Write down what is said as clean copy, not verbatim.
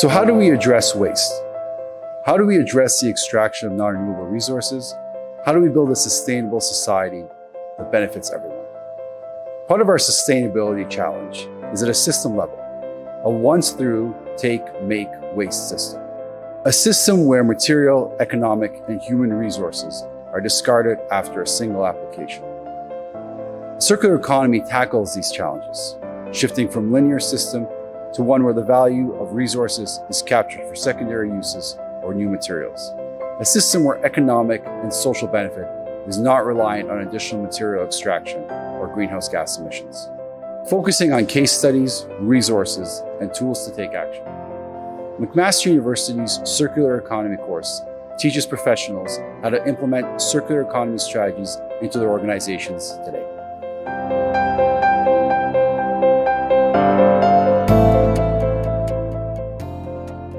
So how do we address waste? How do we address the extraction of non-renewable resources? How do we build a sustainable society that benefits everyone? Part of our sustainability challenge is at a system level, a once-through, take, make, waste system. A system where material, economic, and human resources are discarded after a single application. The circular economy tackles these challenges, shifting from linear system to one where the value of resources is captured for secondary uses or new materials. A system where economic and social benefit is not reliant on additional material extraction or greenhouse gas emissions. Focusing on case studies, resources, and tools to take action. McMaster University's Circular Economy course teaches professionals how to implement circular economy strategies into their organizations today.